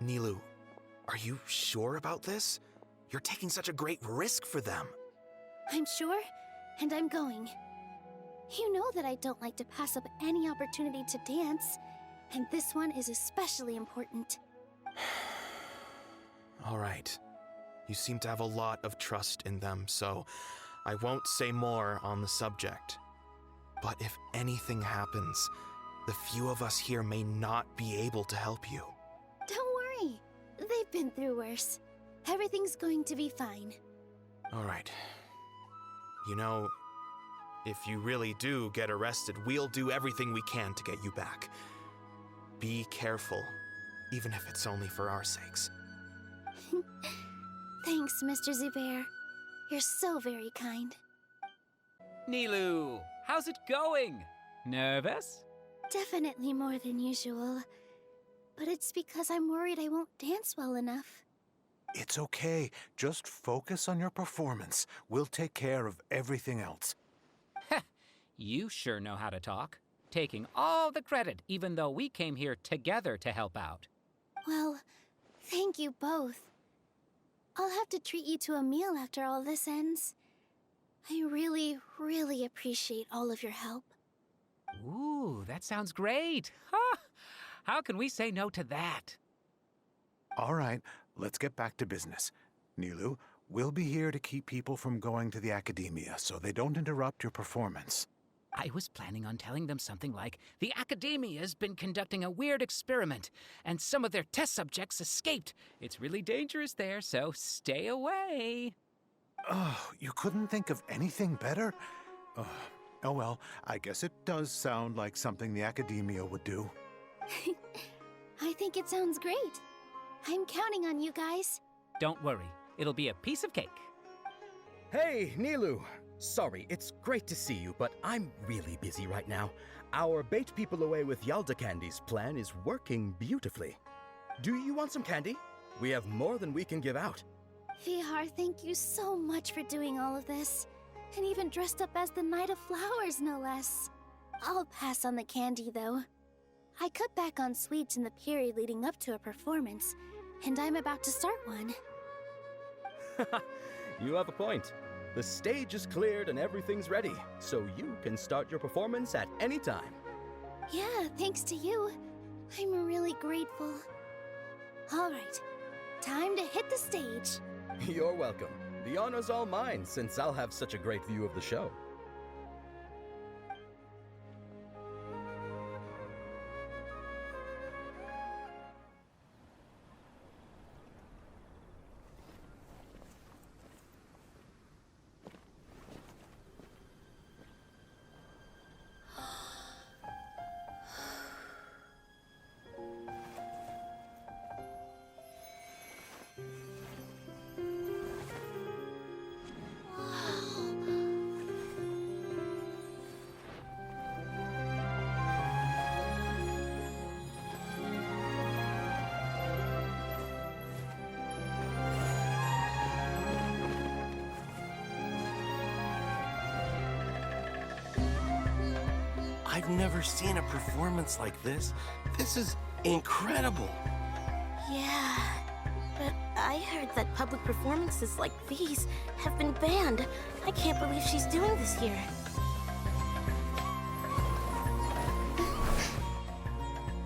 Nilu, are you sure about this? You're taking such a great risk for them. I'm sure, and I'm going. You know that I don't like to pass up any opportunity to dance, and this one is especially important. All right. You seem to have a lot of trust in them, so I won't say more on the subject. But if anything happens, the few of us here may not be able to help you. Don't worry. They've been through worse. Everything's going to be fine. All right. You know, if you really do get arrested, we'll do everything we can to get you back. Be careful, even if it's only for our sakes. Thanks, Mr. Zubair. You're so very kind. Nilu, how's it going? Nervous? Definitely more than usual. But it's because I'm worried I won't dance well enough. It's okay. Just focus on your performance. We'll take care of everything else. You sure know how to talk. Taking all the credit, even though we came here together to help out. Well, thank you both. I'll have to treat you to a meal after all this ends. I really, really appreciate all of your help. Ooh, that sounds great. Ha! How can we say no to that? All right, let's get back to business. Nilu, we'll be here to keep people from going to the academia so they don't interrupt your performance. I was planning on telling them something like, the Academia's been conducting a weird experiment, and some of their test subjects escaped. It's really dangerous there, so stay away. Oh, you couldn't think of anything better? Oh well, I guess it does sound like something the Academia would do. I think it sounds great. I'm counting on you guys. Don't worry, it'll be a piece of cake. Hey, Nilu! Sorry, it's great to see you, but I'm really busy right now. Our Bait People Away with Yalda Candies plan is working beautifully. Do you want some candy? We have more than we can give out. Vihar, thank you so much for doing all of this. And even dressed up as the Knight of Flowers, no less. I'll pass on the candy, though. I cut back on sweets in the period leading up to a performance, and I'm about to start one. You have a point. The stage is cleared and everything's ready, so you can start your performance at any time. Yeah, thanks to you. I'm really grateful. All right, time to hit the stage. You're welcome. The honor's all mine, since I'll have such a great view of the show. I've never seen a performance like this. This is incredible. Yeah, but I heard that public performances like these have been banned. I can't believe she's doing this here.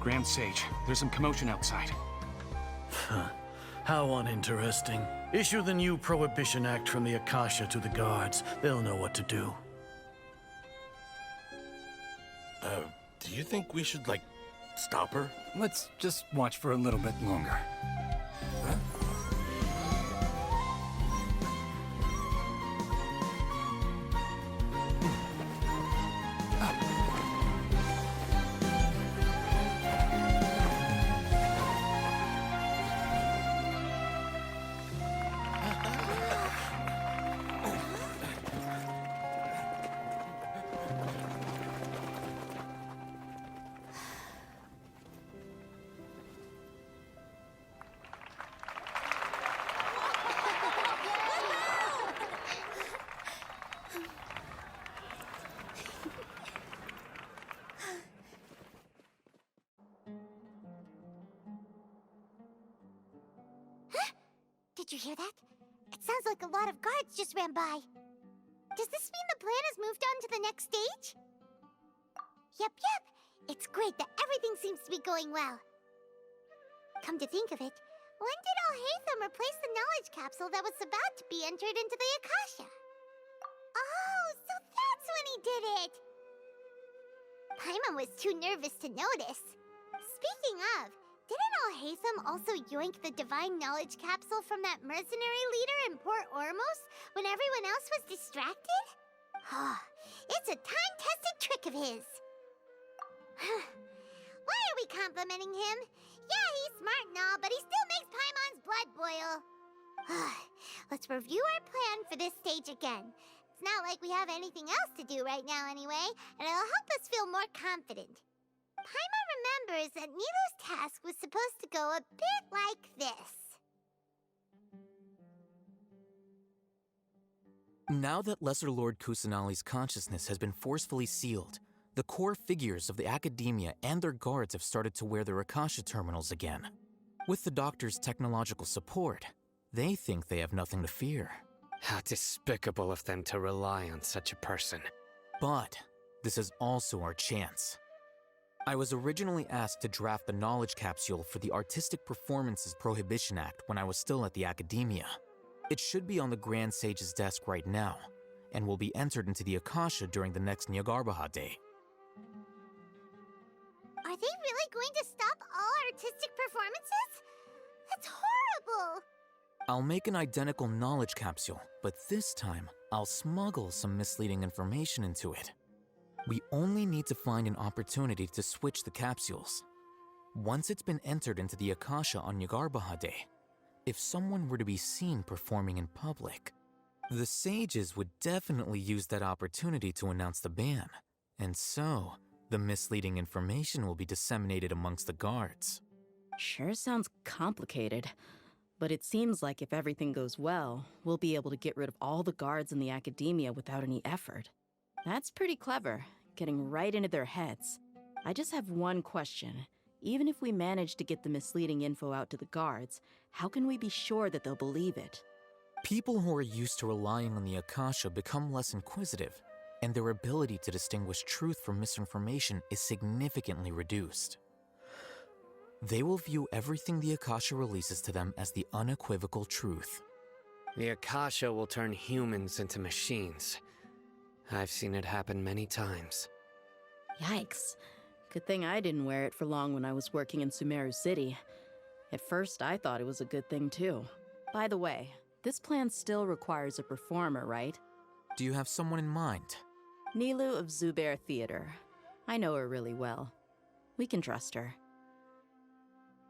Grand Sage, there's some commotion outside. How uninteresting. Issue the new Prohibition Act from the Akasha to the guards. They'll know what to do. Do you think we should, like, stop her? Let's just watch for a little bit longer. Did you hear that? It sounds like a lot of guards just ran by. Does this mean the plan has moved on to the next stage? Yep. It's great that everything seems to be going well. Come to think of it, when did Alhaitham replace the knowledge capsule that was about to be entered into the Akasha? Oh, so that's when he did it! Paimon was too nervous to notice. Speaking of, didn't Alhaitham also yoink the divine knowledge capsule from that mercenary leader in Port Ormos when everyone else was distracted? It's a time-tested trick of his. Why are we complimenting him? Yeah, he's smart and all, but he still makes Paimon's blood boil. Let's review our plan for this stage again. It's not like we have anything else to do right now anyway, and it'll help us feel more confident. Paimon remembers that Nilu's task was supposed to go a bit like this. Now that Lesser Lord Kusanali's consciousness has been forcefully sealed, the core figures of the academia and their guards have started to wear their Akasha terminals again. With the doctor's technological support, they think they have nothing to fear. How despicable of them to rely on such a person. But this is also our chance. I was originally asked to draft the knowledge capsule for the Artistic Performances Prohibition Act when I was still at the academia. It should be on the Grand Sage's desk right now, and will be entered into the Akasha during the next Nyargarbaha Day. Are they really going to stop all artistic performances? That's horrible! I'll make an identical knowledge capsule, but this time, I'll smuggle some misleading information into it. We only need to find an opportunity to switch the capsules. Once it's been entered into the Akasha on Nyargarbaha Day, if someone were to be seen performing in public, the sages would definitely use that opportunity to announce the ban, and so the misleading information will be disseminated amongst the guards. Sure sounds complicated, but it seems like if everything goes well, we'll be able to get rid of all the guards in the academia without any effort. That's pretty clever, getting right into their heads. I just have one question. Even if we manage to get the misleading info out to the guards, how can we be sure that they'll believe it? People who are used to relying on the Akasha become less inquisitive, and their ability to distinguish truth from misinformation is significantly reduced. They will view everything the Akasha releases to them as the unequivocal truth. The Akasha will turn humans into machines. I've seen it happen many times. Yikes. Good thing I didn't wear it for long when I was working in Sumeru City. At first, I thought it was a good thing too. By the way, this plan still requires a performer, right? Do you have someone in mind? Nilu of Zubair Theater. I know her really well. We can trust her.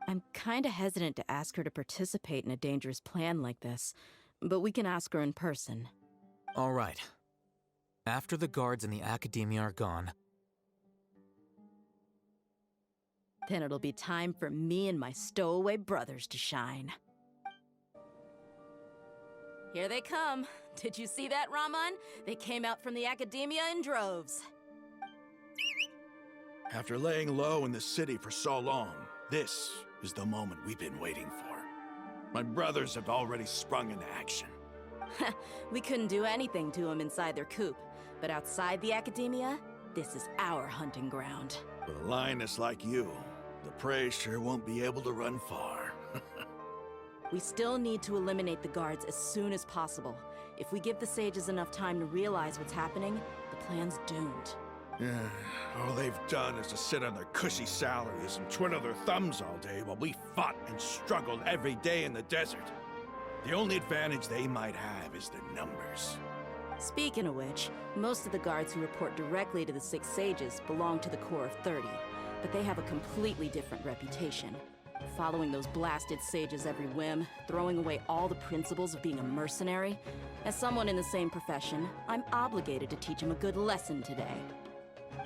I'm kinda hesitant to ask her to participate in a dangerous plan like this, but we can ask her in person. All right. After the guards in the academia are gone, then it'll be time for me and my stowaway brothers to shine. Here they come. Did you see that, Raman? They came out from the academia in droves. After laying low in the city for so long, this is the moment we've been waiting for. My brothers have already sprung into action. We couldn't do anything to them inside their coop, but outside the academia, this is our hunting ground. With a lioness like you, the prey sure won't be able to run far. We still need to eliminate the guards as soon as possible. If we give the sages enough time to realize what's happening, the plan's doomed. Yeah, all they've done is to sit on their cushy salaries and twiddle their thumbs all day while we fought and struggled every day in the desert. The only advantage they might have is their numbers. Speaking of which, most of the guards who report directly to the Six Sages belong to the Corps of 30, but they have a completely different reputation. Following those blasted sages every whim, throwing away all the principles of being a mercenary. As someone in the same profession, I'm obligated to teach them a good lesson today.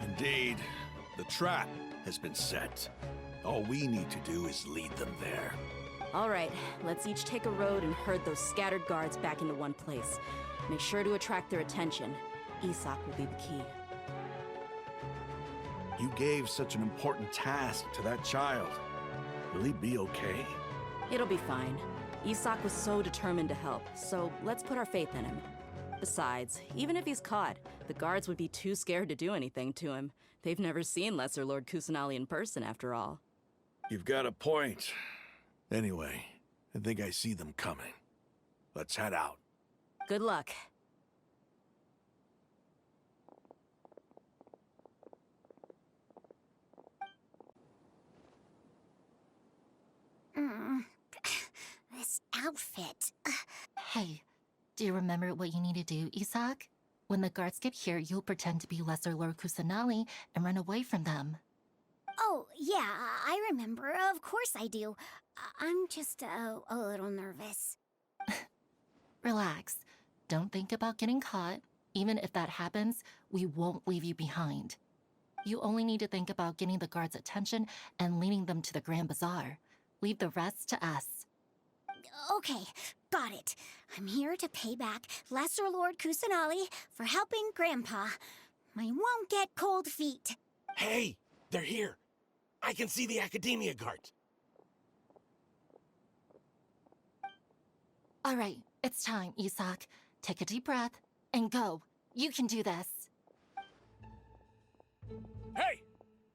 Indeed, the trap has been set. All we need to do is lead them there. All right, let's each take a road and herd those scattered guards back into one place. Make sure to attract their attention. Isak will be the key. You gave such an important task to that child. Will he be okay? It'll be fine. Isak was so determined to help, so let's put our faith in him. Besides, even if he's caught, the guards would be too scared to do anything to him. They've never seen Lesser Lord Kusanali in person, after all. You've got a point. Anyway, I think I see them coming. Let's head out. Good luck. This outfit. Hey, do you remember what you need to do, Isak? When the guards get here, you'll pretend to be Lesser Lord Kusanali and run away from them. Oh, yeah, I remember. Of course I do. I'm just a little nervous. Relax. Don't think about getting caught. Even if that happens, we won't leave you behind. You only need to think about getting the guards' attention and leading them to the Grand Bazaar. Leave the rest to us. Okay, got it. I'm here to pay back Lesser Lord Kusanali for helping Grandpa. I won't get cold feet. Hey, they're here. I can see the Academia guards. All right, it's time, Isak. Take a deep breath and go. You can do this. Hey!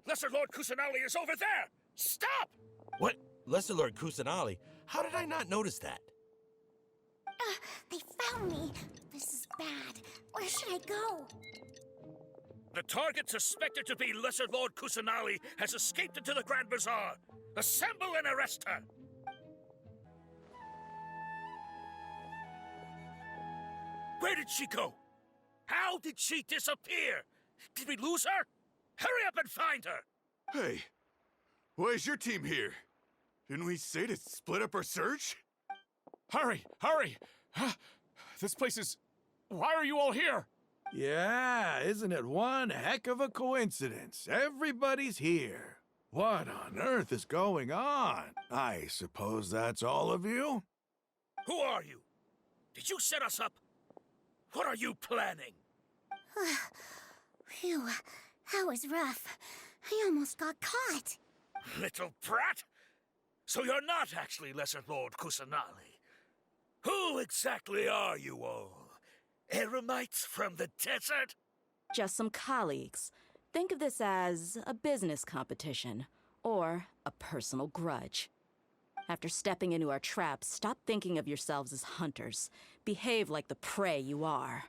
Lesser Lord Kusanali is over there! Stop! What? Lesser Lord Kusanali? How did I not notice that? They found me. This is bad. Where should I go? The target suspected to be Lesser Lord Kusanali has escaped into the Grand Bazaar. Assemble and arrest her! Where did she go? How did she disappear? Did we lose her? Hurry up and find her! Hey, why is your team here? Didn't we say to split up our search? Hurry! Hurry! This place is... Why are you all here? Yeah, isn't it one heck of a coincidence? Everybody's here. What on earth is going on? I suppose that's all of you? Who are you? Did you set us up? What are you planning? Phew, that was rough. I almost got caught. Little brat! So you're not actually Lesser Lord Kusanali. Who exactly are you all? Eremites from the desert? Just some colleagues. Think of this as a business competition, or a personal grudge. After stepping into our traps, stop thinking of yourselves as hunters. Behave like the prey you are.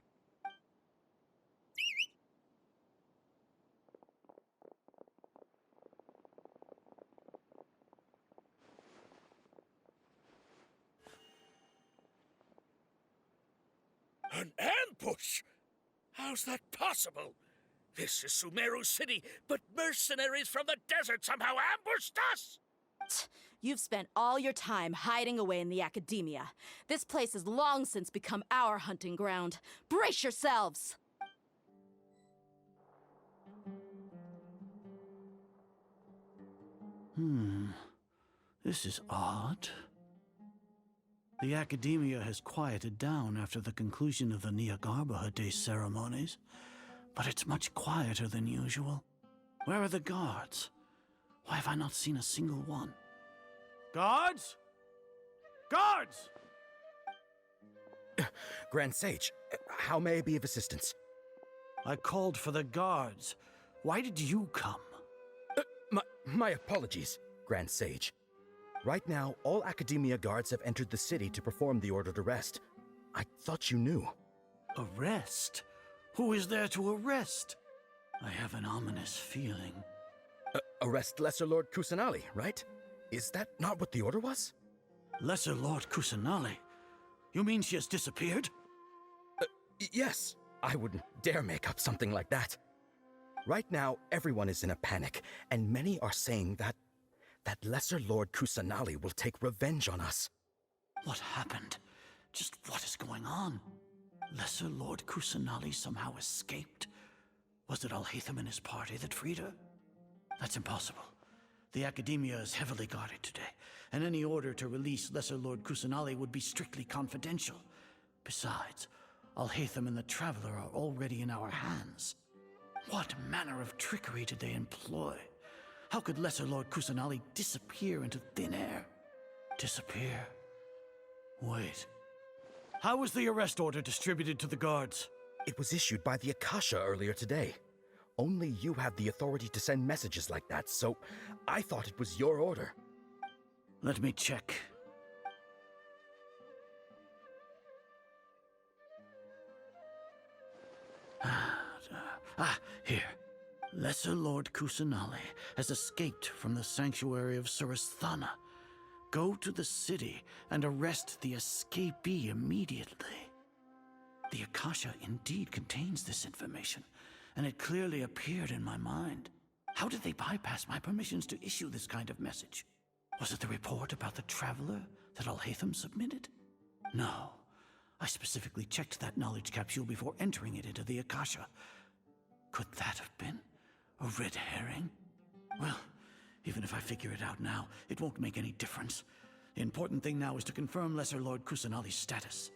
An ambush? How's that possible? This is Sumeru City, but mercenaries from the desert somehow ambushed us! You've spent all your time hiding away in the Academia. This place has long since become our hunting ground. Brace yourselves! This is odd. The Academia has quieted down after the conclusion of the Niagarbaha Day ceremonies, but it's much quieter than usual. Where are the guards? Why have I not seen a single one? Guards? Guards! Grand Sage, how may I be of assistance? I called for the guards. Why did you come? My apologies, Grand Sage. Right now, all Academia guards have entered the city to perform the ordered arrest. I thought you knew. Arrest? Who is there to arrest? I have an ominous feeling. Arrest Lesser Lord Kusanali, right? Is that not what the order was? Lesser Lord Kusanali? You mean she has disappeared? Yes. I wouldn't dare make up something like that. Right now, everyone is in a panic, and many are saying that Lesser Lord Kusanali will take revenge on us. What happened? Just what is going on? Lesser Lord Kusanali somehow escaped? Was it Alhaitham and his party that freed her? That's impossible. The Academia is heavily guarded today, and any order to release Lesser Lord Kusanali would be strictly confidential. Besides, Alhaitham and the Traveler are already in our hands. What manner of trickery did they employ? How could Lesser Lord Kusanali disappear into thin air? Disappear? Wait. How was the arrest order distributed to the guards? It was issued by the Akasha earlier today. Only you have the authority to send messages like that, so I thought it was your order. Let me check. Here. Lesser Lord Kusanali has escaped from the sanctuary of Surasthana. Go to the city and arrest the escapee immediately. The Akasha indeed contains this information, and it clearly appeared in my mind. How did they bypass my permissions to issue this kind of message? Was it the report about the traveler that Alhaitham submitted? No. I specifically checked that knowledge capsule before entering it into the Akasha. Could that have been a red herring? Well, even if I figure it out now, it won't make any difference. The important thing now is to confirm Lesser Lord Kusanali's status.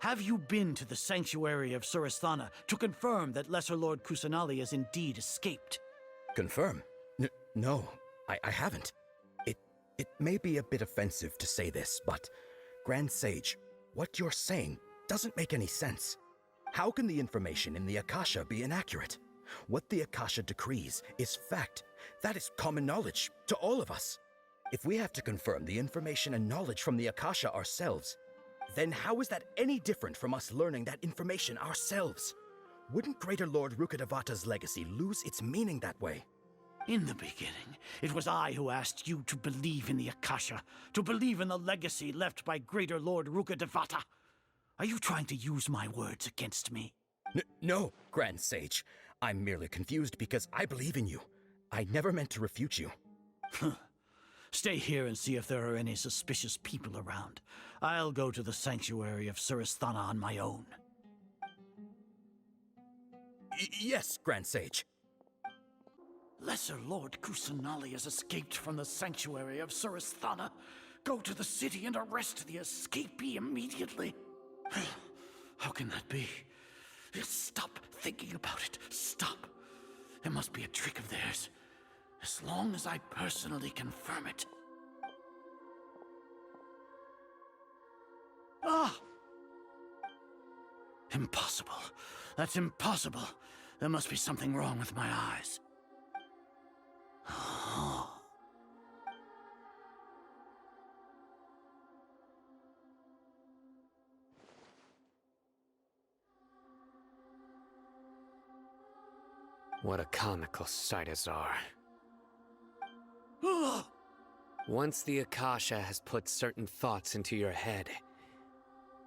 Have you been to the sanctuary of Surasthana to confirm that Lesser Lord Kusanali has indeed escaped? Confirm? No, I haven't. It may be a bit offensive to say this, but Grand Sage, what you're saying doesn't make any sense. How can the information in the Akasha be inaccurate? What the Akasha decrees is fact. That is common knowledge to all of us. If we have to confirm the information and knowledge from the Akasha ourselves, then how is that any different from us learning that information ourselves? Wouldn't Greater Lord Rukkhadevata's legacy lose its meaning that way? In the beginning, it was I who asked you to believe in the Akasha, to believe in the legacy left by Greater Lord Rukkhadevata. Are you trying to use my words against me? No, Grand Sage. I'm merely confused because I believe in you. I never meant to refute you. Stay here and see if there are any suspicious people around. I'll go to the sanctuary of Surasthana on my own. Yes, Grand Sage. Lesser Lord Kusanali has escaped from the sanctuary of Surasthana. Go to the city and arrest the escapee immediately. How can that be? Stop thinking about it. Stop. It must be a trick of theirs. As long as I personally confirm it. Ah! Impossible. That's impossible. There must be something wrong with my eyes. What a comical sight, Azar. Once the Akasha has put certain thoughts into your head,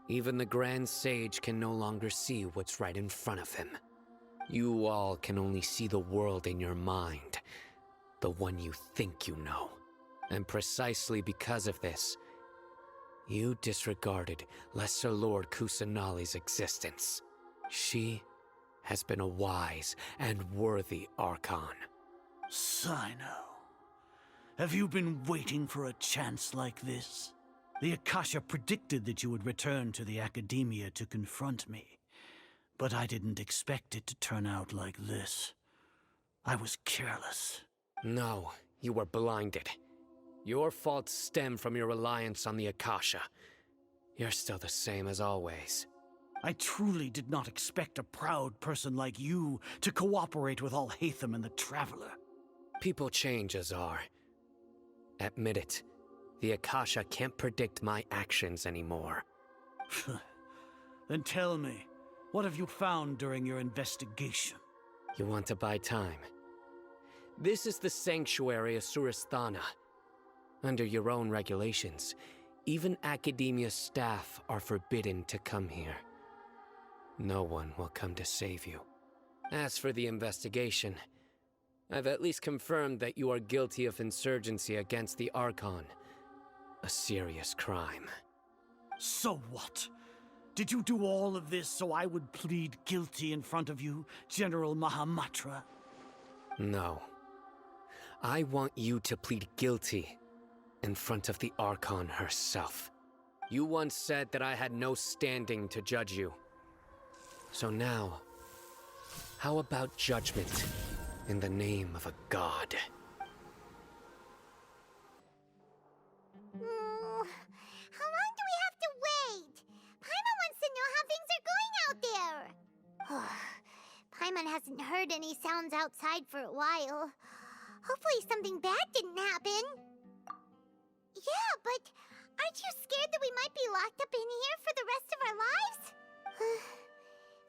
even the Grand Sage can no longer see what's right in front of him. You all can only see the world in your mind, the one you think you know. And precisely because of this, you disregarded Lesser Lord Kusanali's existence. She has been a wise and worthy Archon. Sino, have you been waiting for a chance like this? The Akasha predicted that you would return to the Academia to confront me, but I didn't expect it to turn out like this. I was careless. No, you were blinded. Your faults stem from your reliance on the Akasha. You're still the same as always. I truly did not expect a proud person like you to cooperate with Alhaitham and the Traveler. People change, Azar. Admit it. The Akasha can't predict my actions anymore. Then tell me, what have you found during your investigation? You want to buy time? This is the sanctuary of Surasthana. Under your own regulations, even Academia staff are forbidden to come here. No one will come to save you. As for the investigation, I've at least confirmed that you are guilty of insurgency against the Archon. A serious crime. So what? Did you do all of this so I would plead guilty in front of you, General Mahamatra? No. I want you to plead guilty in front of the Archon herself. You once said that I had no standing to judge you. So now, how about judgment in the name of a god? How long do we hasn't heard any sounds outside for a while. Hopefully something bad didn't happen. Yeah, but aren't you scared that we might be locked up in here for the rest of our lives?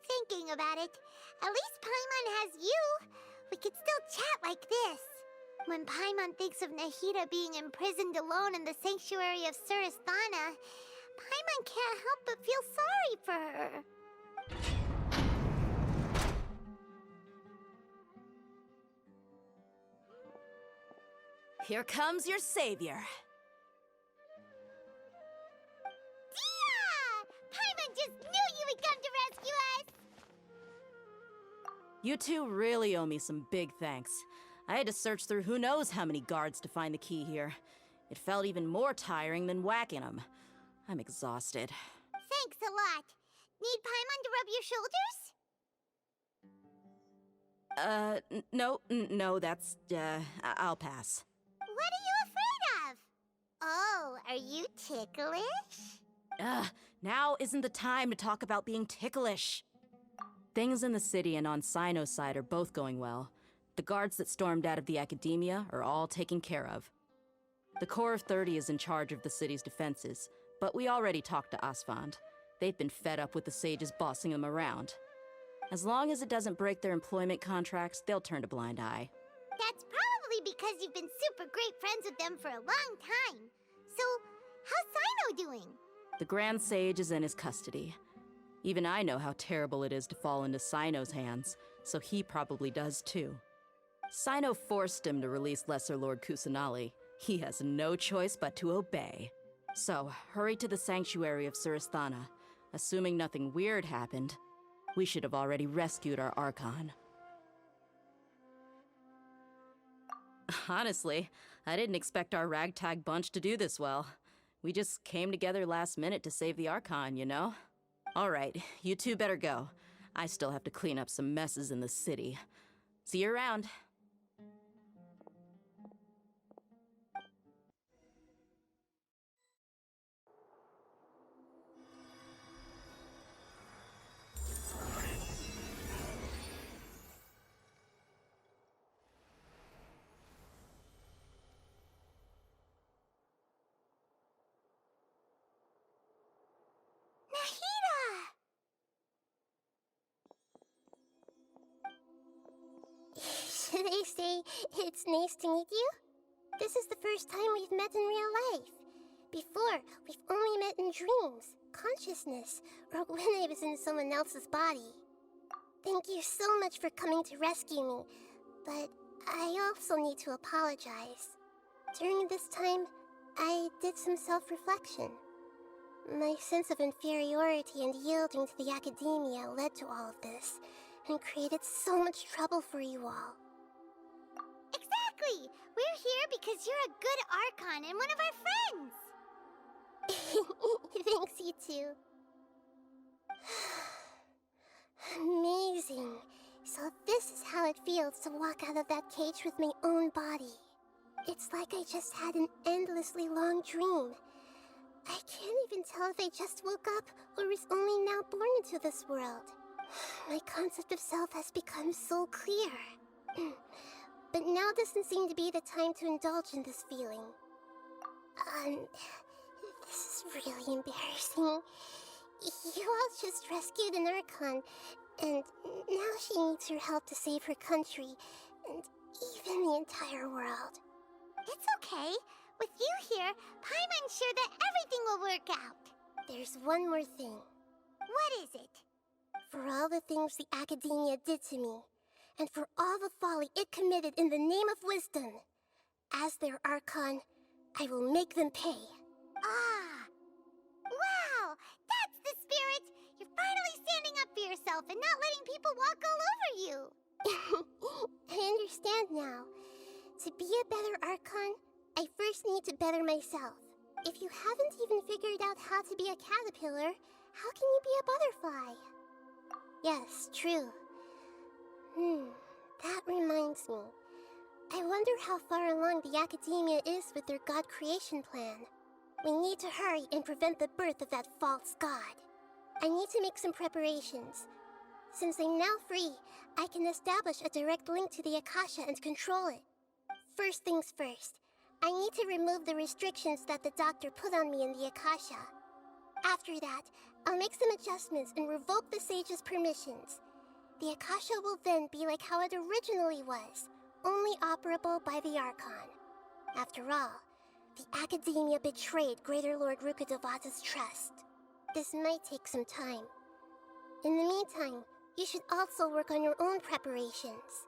Thinking about it, at least Paimon has you. We could still chat like this. When Paimon thinks of Nahida being imprisoned alone in the sanctuary of Surasthana, Paimon can't help but feel sorry for her. Here comes your savior. Dia! Paimon just knew you would come to rescue us! You two really owe me some big thanks. I had to search through who knows how many guards to find the key here. It felt even more tiring than whacking them. I'm exhausted. Thanks a lot. Need Paimon to rub your shoulders? No, that's, I'll pass. What are you afraid of? Oh, are you ticklish? Now isn't the time to talk about being ticklish. Things in the city and on Sino's side are both going well. The guards that stormed out of the academia are all taken care of. The Corps of 30 is in charge of the city's defenses, but we already talked to Asfand. They've been fed up with the sages bossing them around. As long as it doesn't break their employment contracts, they'll turn a blind eye. That's probably because you've been super great friends with them for a long time. So, how's Sino doing? The Grand Sage is in his custody. Even I know how terrible it is to fall into Sino's hands, so he probably does too. Sino forced him to release Lesser Lord Kusanali. He has no choice but to obey. So, hurry to the sanctuary of Surasthana. Assuming nothing weird happened, we should have already rescued our Archon. Honestly, I didn't expect our ragtag bunch to do this well. We just came together last minute to save the Archon, you know? Alright, you two better go. I still have to clean up some messes in the city. See you around. Should I say it's nice to meet you? This is the first time we've met in real life. Before, we've only met in dreams, consciousness, or when I was in someone else's body. Thank you so much for coming to rescue me, but I also need to apologize. During this time, I did some self-reflection. My sense of inferiority and yielding to the academia led to all of this, and created so much trouble for you all. Exactly! We're here because you're a good Archon and one of our friends! Thanks, you two. Amazing. So this is how it feels to walk out of that cage with my own body. It's like I just had an endlessly long dream. I can't even tell if I just woke up or was only now born into this world. My concept of self has become so clear. But now doesn't seem to be the time to indulge in this feeling. This is really embarrassing. You all just rescued an Archon, and now she needs your help to save her country, and even the entire world. It's okay. With you here, Paimon's sure that everything will work out. There's one more thing. What is it? For all the things the academia did to me, and for all the folly it committed in the name of wisdom, as their Archon, I will make them pay. Ah! Wow! That's the spirit! You're finally standing up for yourself and not letting people walk all over you! I understand now. To be a better Archon, I first need to better myself. If you haven't even figured out how to be a caterpillar, how can you be a butterfly? Yes, true. That reminds me. I wonder how far along the academia is with their god creation plan. We need to hurry and prevent the birth of that false god. I need to make some preparations. Since I'm now free, I can establish a direct link to the Akasha and control it. First things first, I need to remove the restrictions that the doctor put on me in the Akasha. After that, I'll make some adjustments and revoke the sage's permissions. The Akasha will then be like how it originally was, only operable by the Archon. After all, the Academia betrayed Greater Lord Rukkhadevata's trust. This might take some time. In the meantime, you should also work on your own preparations.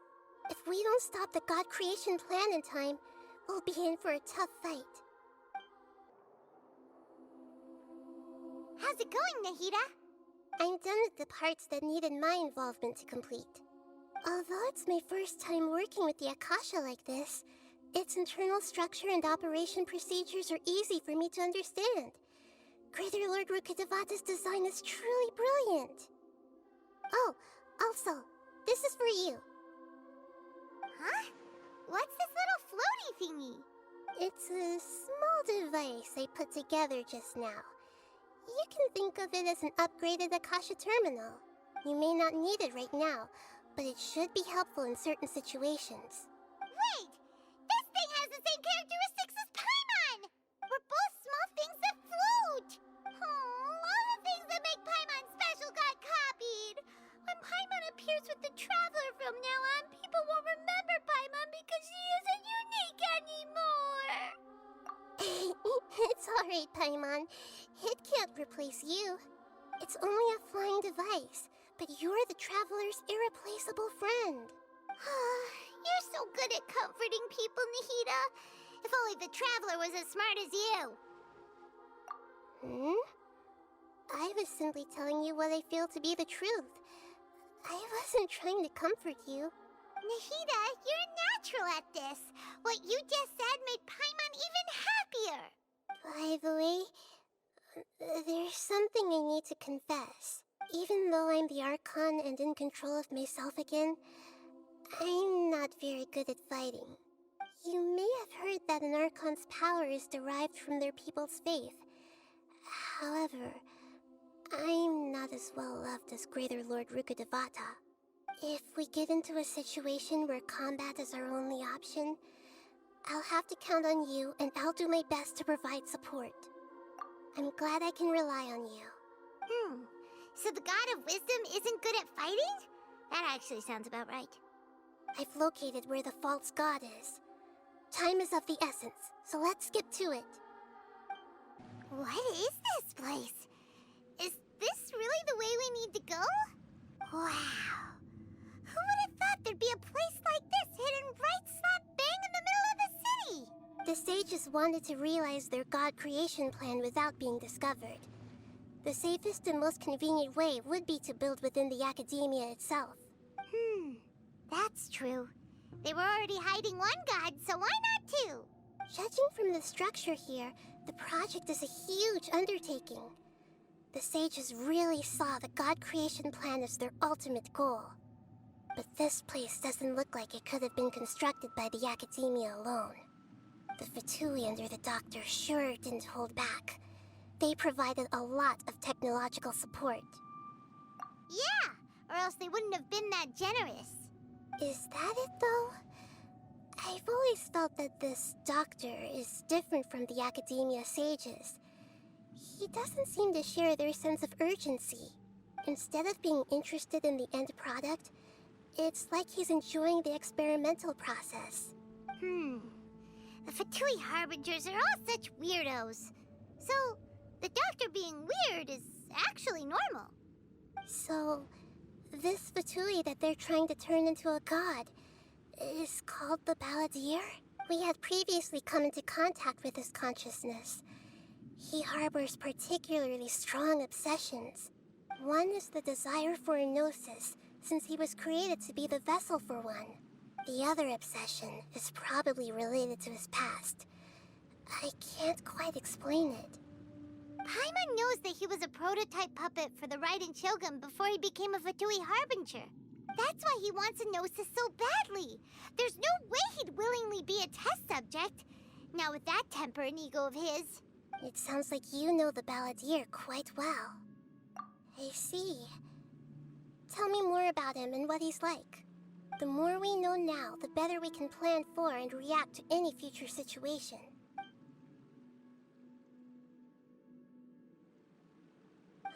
If we don't stop the God creation plan in time, we'll be in for a tough fight. How's it going, Nahida? I'm done with the parts that needed my involvement to complete. Although it's my first time working with the Akasha like this, its internal structure and operation procedures are easy for me to understand. Greater Lord Rukkhadevata's design is truly brilliant. Oh, also, this is for you. Huh? What's this little floaty thingy? It's a small device I put together just now. You can think of it as an upgraded Akasha terminal. You may not need it right now, but it should be helpful in certain situations. Wait! This thing has the same characteristics as Paimon! We're both small things that float! All the things that make Paimon special got copied! When Paimon appears with the Traveler from now on, people won't remember Paimon because she isn't unique anymore! It's alright, Paimon. It can't replace you. It's only a flying device, but you're the Traveler's irreplaceable friend. You're so good at comforting people, Nahida. If only the Traveler was as smart as you. I was simply telling you what I feel to be the truth. I wasn't trying to comfort you. Nahida, you're natural at this. What you just said made Paimon even happier. By the way, there's something I need to confess. Even though I'm the Archon and in control of myself again, I'm not very good at fighting. You may have heard that an Archon's power is derived from their people's faith. However, I'm not as well loved as Greater Lord Rukkhadevata. If we get into a situation where combat is our only option, I'll have to count on you, and I'll do my best to provide support. I'm glad I can rely on you. So the God of Wisdom isn't good at fighting? That actually sounds about right. I've located where the false god is. Time is of the essence, so let's get to it. What is this place? Is this really the way we need to go? Wow. Who would have thought there'd be a place like this hidden right slap bang in the middle of the city? The sages wanted to realize their god creation plan without being discovered. The safest and most convenient way would be to build within the Academia itself. That's true. They were already hiding one god, so why not two? Judging from the structure here, the project is a huge undertaking. The sages really saw the god creation plan as their ultimate goal. But this place doesn't look like it could have been constructed by the Academia alone. The Fatui under the Doctor sure didn't hold back. They provided a lot of technological support. Yeah, or else they wouldn't have been that generous. Is that it, though? I've always felt that this Doctor is different from the Academia sages. He doesn't seem to share their sense of urgency. Instead of being interested in the end product, it's like he's enjoying the experimental process. The Fatui Harbingers are all such weirdos. So, the Doctor being weird is actually normal. So, this Fatui that they're trying to turn into a god is called the Balladeer? We had previously come into contact with his consciousness. He harbors particularly strong obsessions. One is the desire for a gnosis, since he was created to be the vessel for one. The other obsession is probably related to his past. I can't quite explain it. Paimon knows that he was a prototype puppet for the Raiden Shogun before he became a Fatui Harbinger. That's why he wants a gnosis so badly. There's no way he'd willingly be a test subject. Now with that temper and ego of his. It sounds like you know the Balladeer quite well. I see. Tell me more about him and what he's like. The more we know now, the better we can plan for and react to any future situation.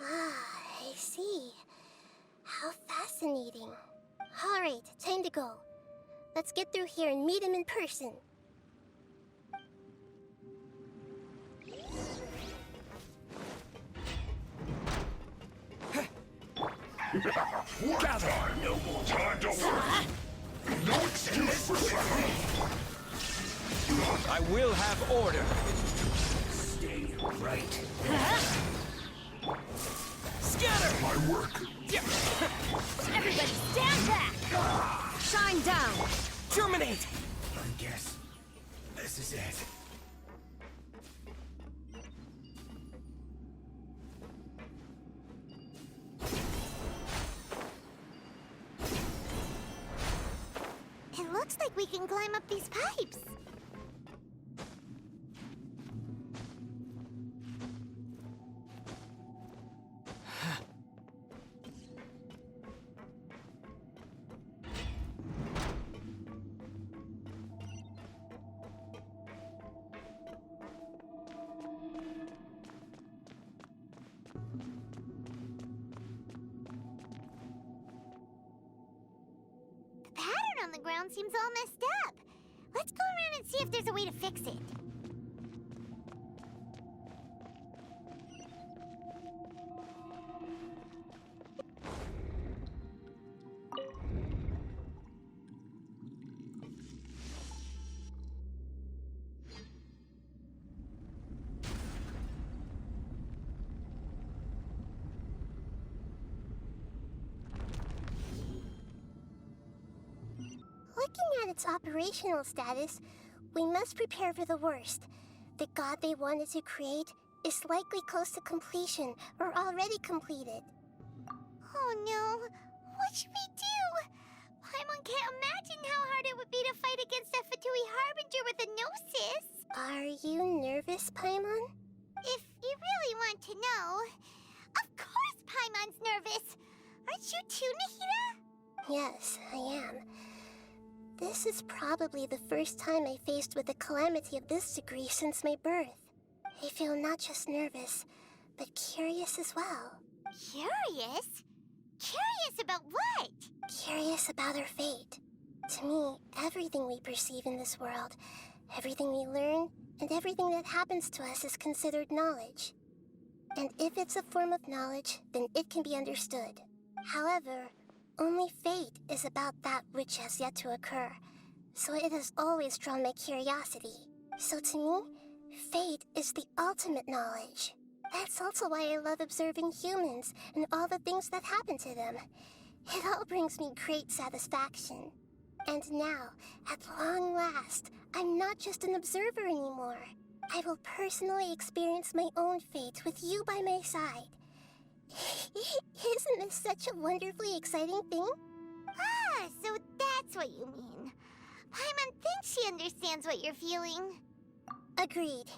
Ah, I see. How fascinating. Alright, time to go. Let's get through here and meet him in person. Gather! No more time to work! No excuse for slacking! I will have order. Stay right. Scatter! My work. Everybody stand back! Shine down! Terminate! I guess this is it. It looks like we can climb up these pipes. The pattern on the ground seems all messed up. Let's go around and see if there's a way to fix it. Looking at its operational status, we must prepare for the worst. The god they wanted to create is likely close to completion or already completed. Oh no, what should we do? Paimon can't imagine how hard it would be to fight against a Fatui Harbinger with a Gnosis. Are you nervous, Paimon? If you really want to know, of course Paimon's nervous. Aren't you too, Nahida? Yes, I am. This is probably the first time I faced with a calamity of this degree since my birth. I feel not just nervous, but curious as well. Curious? Curious about what? Curious about our fate. To me, everything we perceive in this world, everything we learn, and everything that happens to us is considered knowledge. And if it's a form of knowledge, then it can be understood. However, only fate is about that which has yet to occur, so it has always drawn my curiosity. So to me, fate is the ultimate knowledge. That's also why I love observing humans and all the things that happen to them. It all brings me great satisfaction. And now, at long last, I'm not just an observer anymore. I will personally experience my own fate with you by my side. Isn't this such a wonderfully exciting thing? Ah, so that's what you mean. Paimon thinks she understands what you're feeling. Agreed.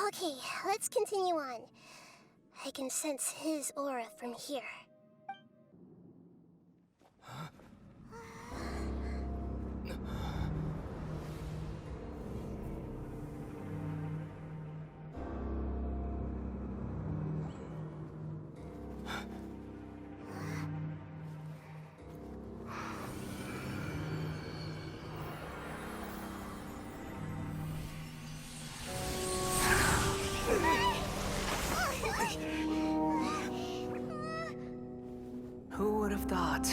Okay, let's continue on. I can sense his aura from here. Who would have thought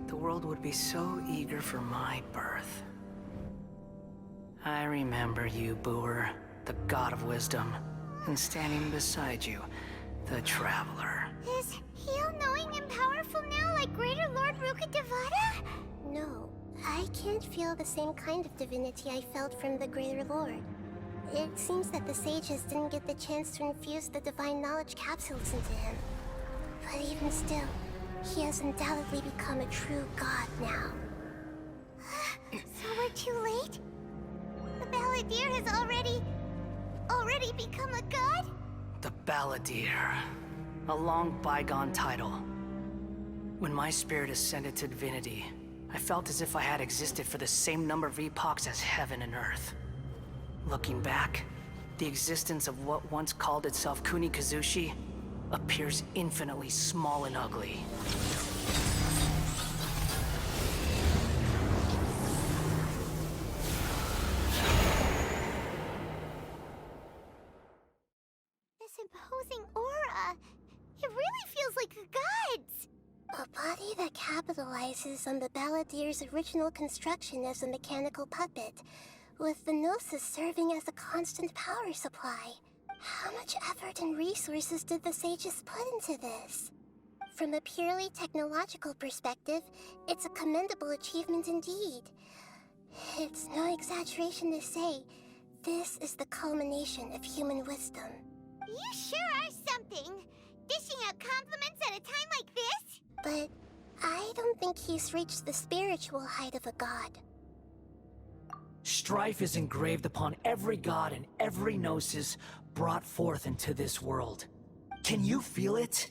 the world would be so eager for my birth? I remember you, Booer, the god of wisdom, and standing beside you, the traveler. Is he all-knowing and powerful now, like Greater Lord Rukkhadevata? No, I can't feel the same kind of divinity I felt from the Greater Lord. It seems that the sages didn't get the chance to infuse the divine knowledge capsules into him. But even still, he has undoubtedly become a true god now. So we're too late? The Balladeer has already become a god? The Balladeer. A long bygone title. When my spirit ascended to divinity, I felt as if I had existed for the same number of epochs as heaven and earth. Looking back, the existence of what once called itself Kunikazushi appears infinitely small and ugly. This imposing aura. It really feels like the gods. A body that capitalizes on the Balladier's original construction as a mechanical puppet, with the Gnosis serving as a constant power supply. How much effort and resources did the sages put into this? From a purely technological perspective, it's a commendable achievement indeed. It's no exaggeration to say, this is the culmination of human wisdom. You sure are something! Dishing out compliments at a time like this? But I don't think he's reached the spiritual height of a god. Strife is engraved upon every god and every gnosis brought forth into this world. Can you feel it?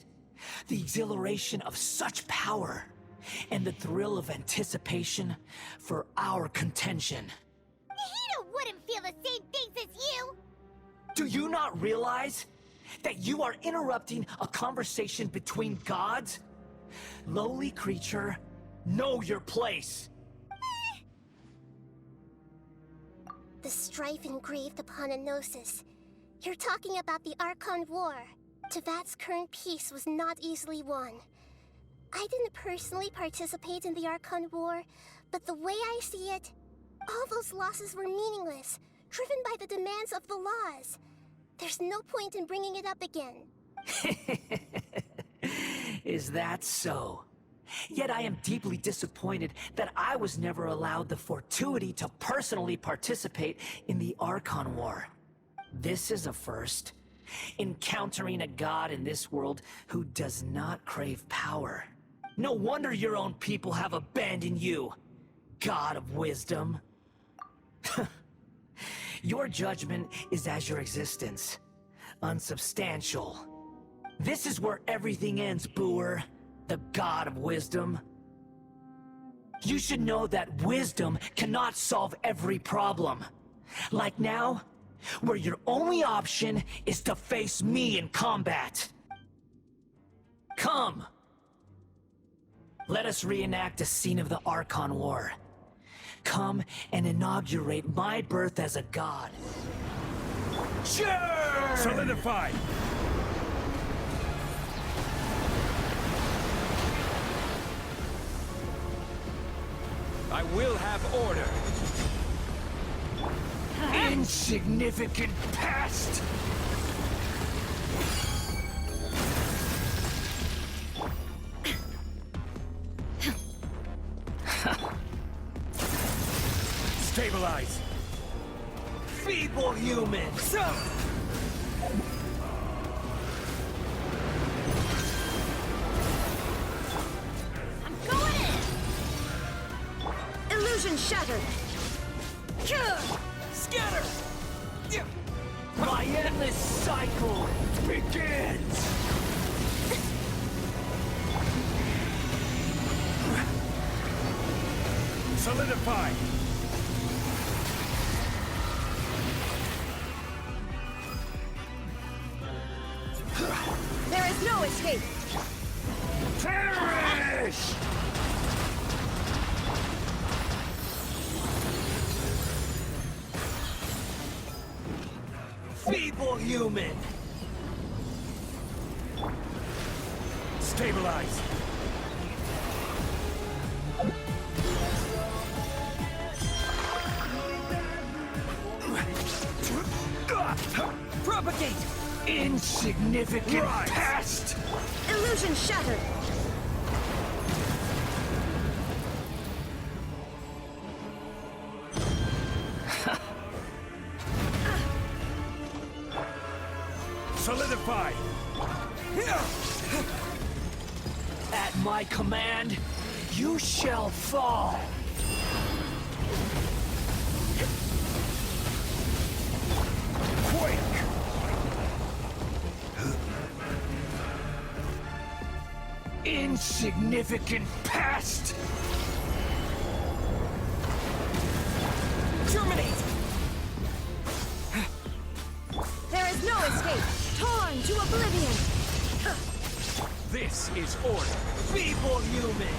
The exhilaration of such power, and the thrill of anticipation for our contention. Nahida wouldn't feel the same things as you! Do you not realize that you are interrupting a conversation between gods? Lowly creature, know your place! The strife engraved upon a gnosis. You're talking about the Archon War. Tevat's current peace was not easily won. I didn't personally participate in the Archon War, but the way I see it, all those losses were meaningless, driven by the demands of the laws. There's no point in bringing it up again. Is that so? Yet I am deeply disappointed that I was never allowed the fortuity to personally participate in the Archon War. This is a first. Encountering a god in this world who does not crave power. No wonder your own people have abandoned you, God of Wisdom. Your judgment is as your existence, unsubstantial. This is where everything ends, Booer, the God of Wisdom. You should know that wisdom cannot solve every problem. Like now, where your only option is to face me in combat. Come! Let us reenact a scene of the Archon War. Come and inaugurate my birth as a god. Sure! Solidify! I will have order. Insignificant pest! Stabilize! Feeble human! I'm going in! Illusion shattered! Scatter! My endless cycle begins! Solidify! There is no escape! Perish! Feeble human! Stabilize! Propagate! Insignificant pest! Illusion shattered! Solidify! At my command, you shall fall! Insignificant pest! Terminate! There is no escape! Torn to oblivion! This is order! Feeble human!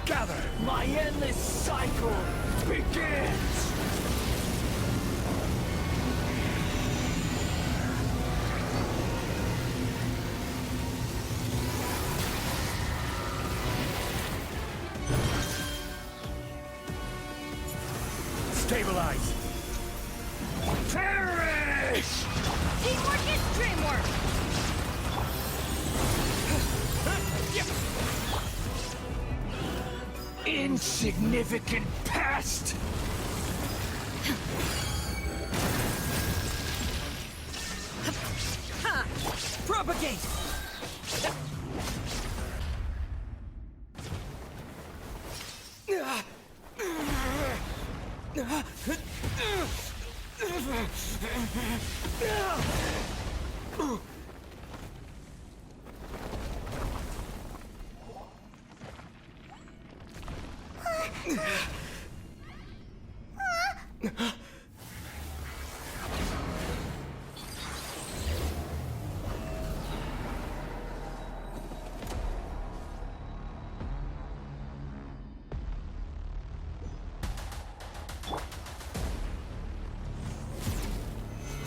Gather! My endless cycle begins! Stabilize! Perish! Teamwork is dreamwork! Insignificant pest! Ha! Propagate!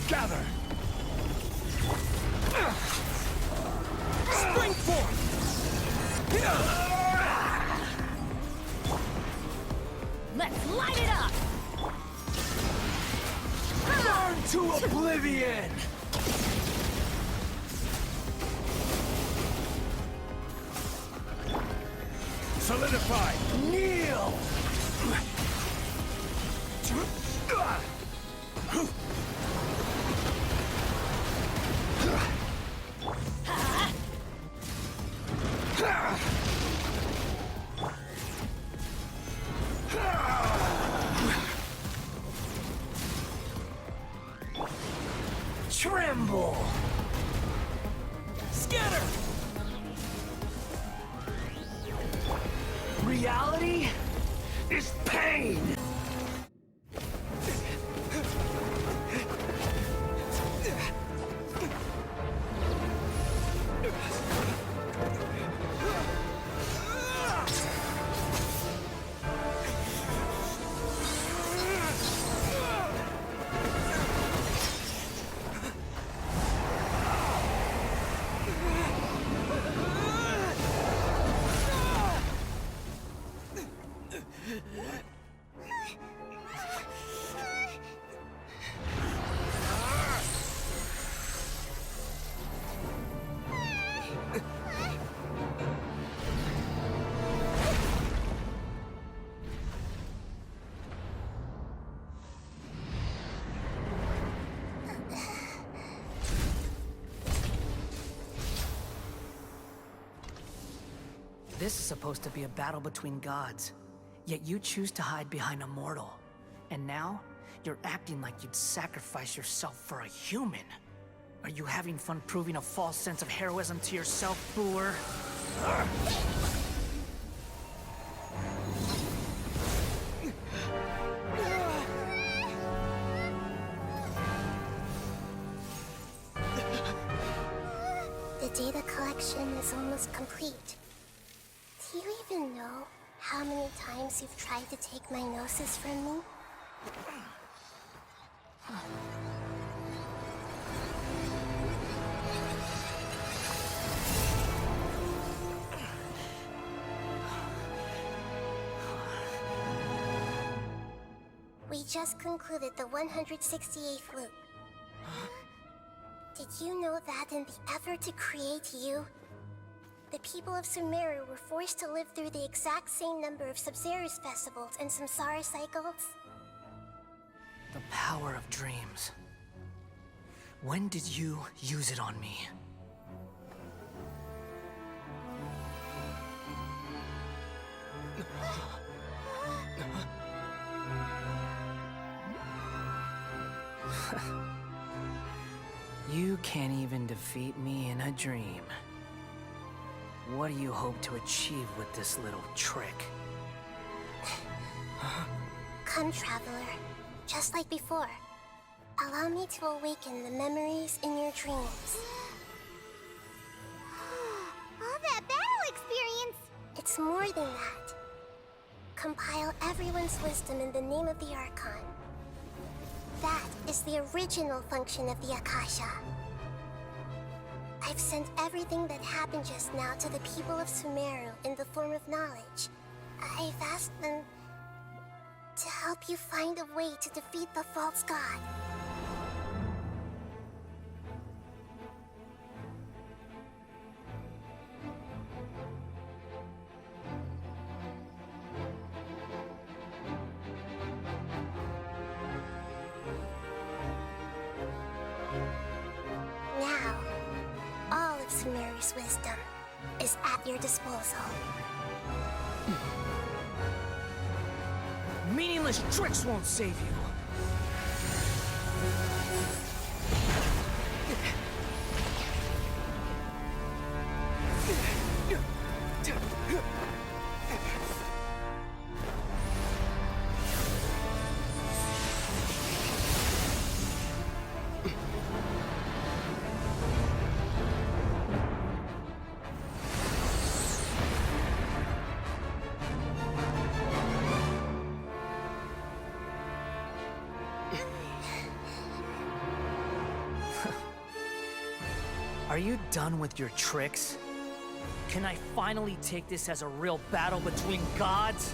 Gather! Spring forth! Let's light it up! Burn to oblivion! Solidify! Kneel! Tremble! Scatter! Reality is pain! This is supposed to be a battle between gods, yet you choose to hide behind a mortal. And now, you're acting like you'd sacrifice yourself for a human. Are you having fun proving a false sense of heroism to yourself, Boor? The data collection is almost complete. Do you even know how many times you've tried to take my gnosis from me? We just concluded the 168th loop. Did you know that in the effort to create you, the people of Sumeru were forced to live through the exact same number of Sub-Zerus festivals and Samsara cycles? The power of dreams. When did you use it on me? You can't even defeat me in a dream. What do you hope to achieve with this little trick? Come, Traveler. Just like before. Allow me to awaken the memories in your dreams. All that battle experience! It's more than that. Compile everyone's wisdom in the name of the Archon. That is the original function of the Akasha. I've sent everything that happened just now to the people of Sumeru in the form of knowledge. I've asked them to help you find a way to defeat the false god. Now, all of Sumeru's wisdom is at your disposal. Meaningless tricks won't save you. Are you done with your tricks? Can I finally take this as a real battle between gods?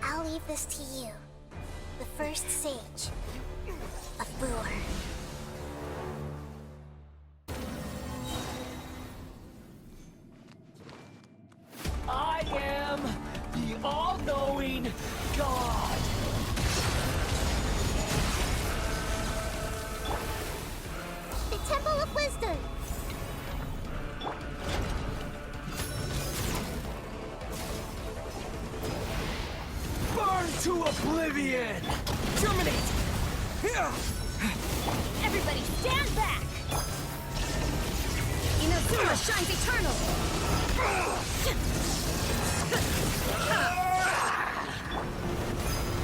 I'll leave this to you, the first sage of Boor. I am the all-knowing God! The Temple of Wisdom! Burn to oblivion! Germinate! Everybody stand back! Inazuma shines eternal!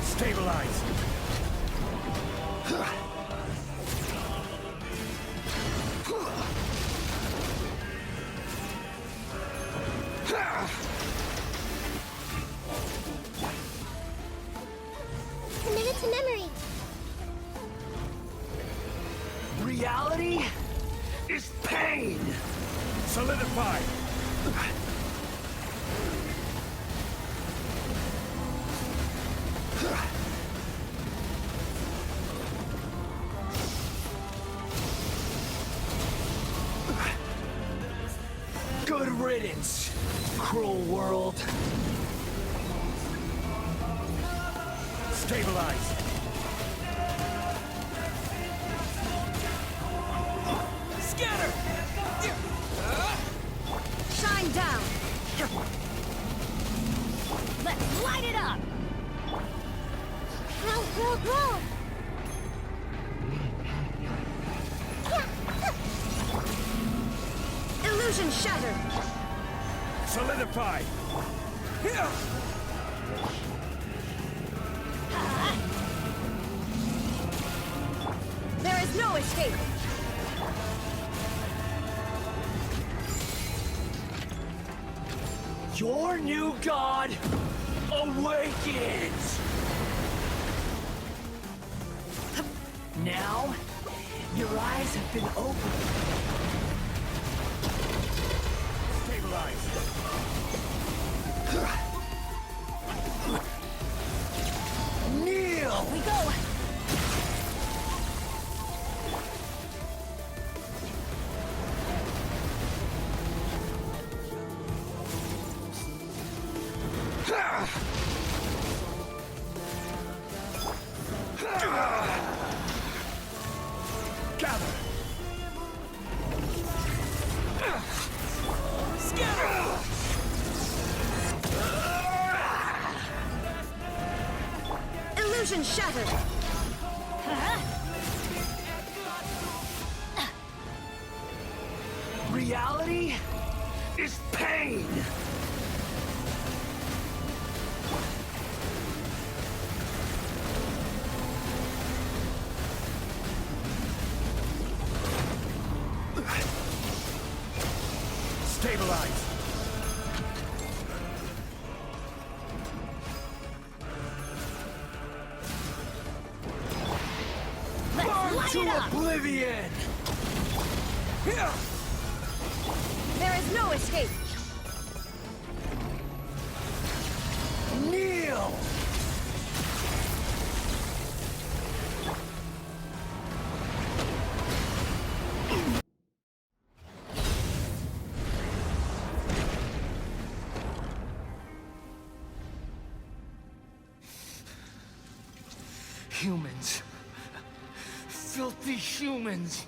Stabilize! Committed to memory. Reality is pain! Solidify! Good riddance, cruel world. Stabilize! Scatter! Shine down! Let's light it up! Grow, grow, grow! Illusion shattered! Solidify! There is no escape! Your new god awakens! Now, your eyes have been opened. Stabilize! Kneel! We go! Gather! Scatter! Illusion shattered! Reality is pain! Stabilize! Burn to oblivion! There is no escape! Kneel! Humans. Filthy humans.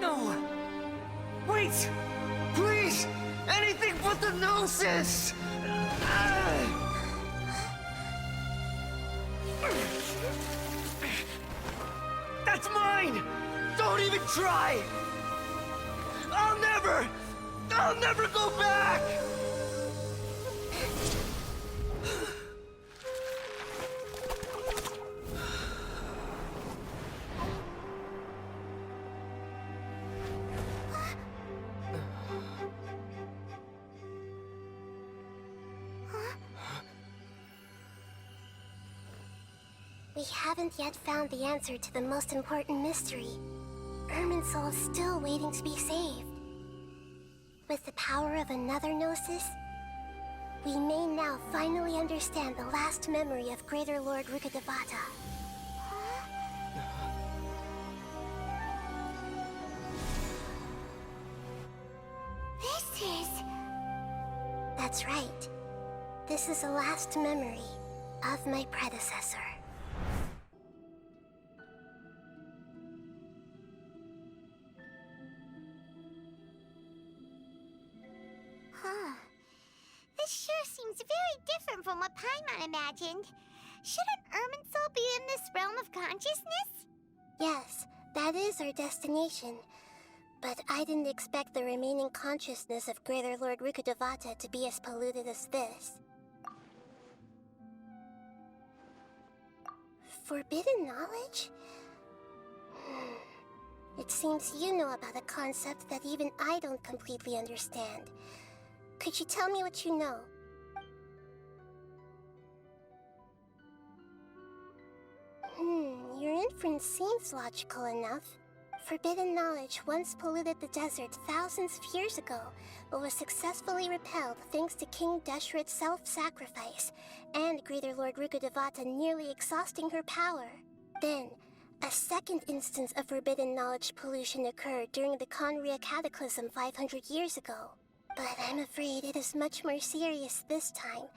No! Wait! Please! Anything but the Gnosis! That's mine! Don't even try! I'll never go back! We haven't yet found the answer to the most important mystery. Irminsul is still waiting to be saved. With the power of another Gnosis, we may now finally understand the last memory of Greater Lord Rukkhadevata. This is... That's right. This is the last memory of my predecessor. Huh. This sure seems very different from what Paimon imagined. Shouldn't Irminsul be in this realm of consciousness? Yes, that is our destination. But I didn't expect the remaining consciousness of Greater Lord Rukkhadevata to be as polluted as this. Forbidden knowledge? It seems you know about a concept that even I don't completely understand. Could you tell me what you know? Your inference seems logical enough. Forbidden knowledge once polluted the desert thousands of years ago, but was successfully repelled thanks to King Deshret's self-sacrifice, and Greater Lord Rukkhadevata nearly exhausting her power. Then, a second instance of forbidden knowledge pollution occurred during the Conria Cataclysm 500 years ago. But I'm afraid it is much more serious this time,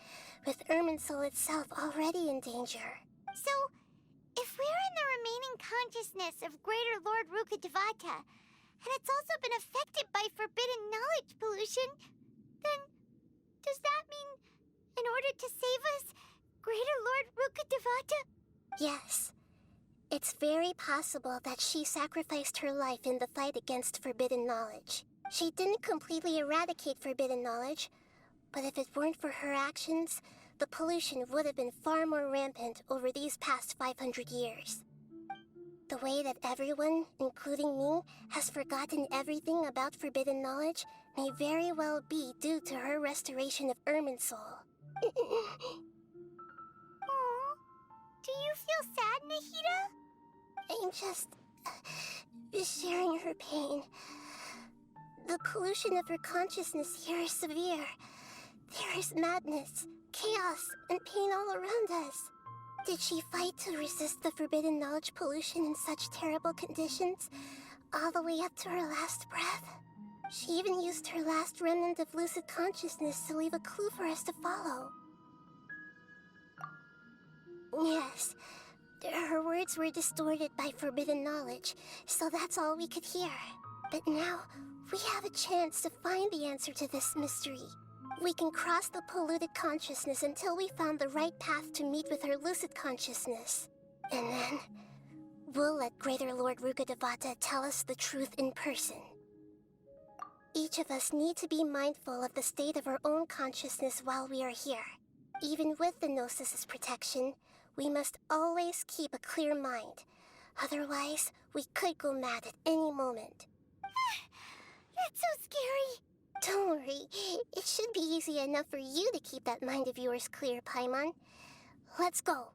with Irminsul itself already in danger. So, if we're in the remaining consciousness of Greater Lord Rukkhadevata, and it's also been affected by forbidden knowledge pollution, then does that mean, in order to save us, Greater Lord Rukkhadevata? Yes. It's very possible that she sacrificed her life in the fight against forbidden knowledge. She didn't completely eradicate forbidden knowledge, but if it weren't for her actions, the pollution would have been far more rampant over these past 500 years. The way that everyone, including me, has forgotten everything about forbidden knowledge may very well be due to her restoration of Irminsul. Aww. Do you feel sad, Nahida? I'm just sharing her pain. The pollution of her consciousness here is severe. There is madness, chaos, and pain all around us. Did she fight to resist the forbidden knowledge pollution in such terrible conditions, all the way up to her last breath? She even used her last remnant of lucid consciousness to leave a clue for us to follow. Yes, her words were distorted by forbidden knowledge, so that's all we could hear. But now, we have a chance to find the answer to this mystery. We can cross the polluted consciousness until we found the right path to meet with her lucid consciousness. And then, we'll let Greater Lord Rukkhadevata tell us the truth in person. Each of us need to be mindful of the state of our own consciousness while we are here. Even with the Gnosis' protection, we must always keep a clear mind. Otherwise, we could go mad at any moment. That's so scary. Don't worry. It should be easy enough for you to keep that mind of yours clear, Paimon. Let's go.